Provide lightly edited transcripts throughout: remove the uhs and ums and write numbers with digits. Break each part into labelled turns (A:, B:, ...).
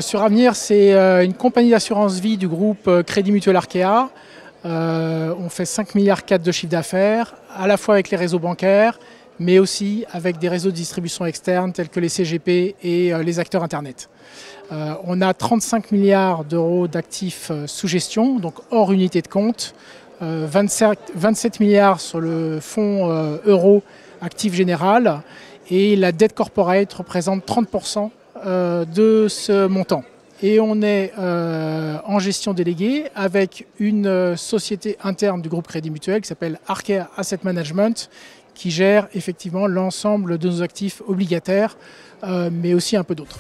A: Sur Avenir, c'est une compagnie d'assurance vie du groupe Crédit Mutuel Arkea. On fait 5,4 milliards de chiffre d'affaires, à la fois avec les réseaux bancaires, mais aussi avec des réseaux de distribution externes tels que les CGP et les acteurs Internet. On a 35 milliards d'euros d'actifs sous gestion, donc hors unité de compte, 27 milliards sur le fonds euro actif général, et la dette corporate représente 30% de ce montant. Et on est en gestion déléguée avec une société interne du groupe Crédit Mutuel qui s'appelle Arkea Asset Management, qui gère effectivement l'ensemble de nos actifs obligataires, mais aussi un peu d'autres.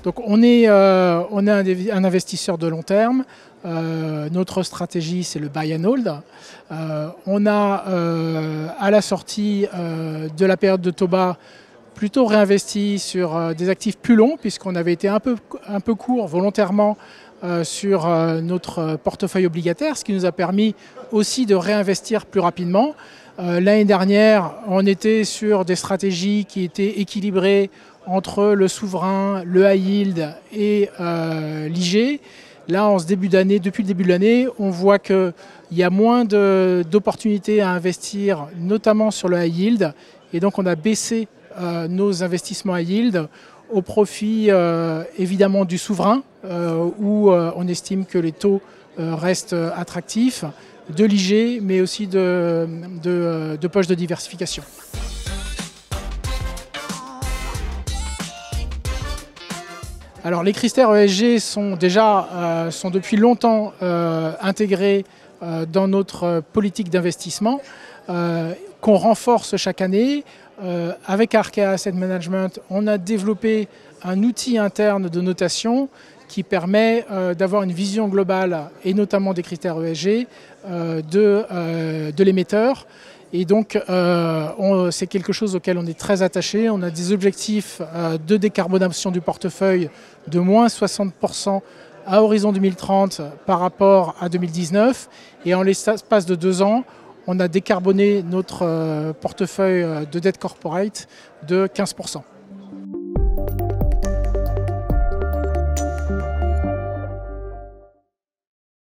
A: Donc on est un investisseur de long terme. Notre stratégie, c'est le buy and hold. On a, à la sortie de la période de taux bas, plutôt réinvesti sur des actifs plus longs, puisqu'on avait été un peu court volontairement sur notre portefeuille obligataire, ce qui nous a permis aussi de réinvestir plus rapidement. L'année dernière, on était sur des stratégies qui étaient équilibrées entre le souverain, le high yield et l'IG. Là, depuis le début de l'année, on voit qu'il y a moins d'opportunités à investir, notamment sur le high yield. Et donc, on a baissé nos investissements high yield au profit évidemment du souverain, où on estime que les taux restent attractifs, de l'IG, mais aussi de poches de diversification. Alors les critères ESG sont depuis longtemps intégrés dans notre politique d'investissement qu'on renforce chaque année. Avec Arkea Asset Management, on a développé un outil interne de notation qui permet d'avoir une vision globale et notamment des critères ESG de l'émetteur. Et donc, c'est quelque chose auquel on est très attaché. On a des objectifs de décarbonation du portefeuille de moins 60% à horizon 2030 par rapport à 2019. Et en l'espace de 2 ans, on a décarboné notre portefeuille de dette corporate de 15%.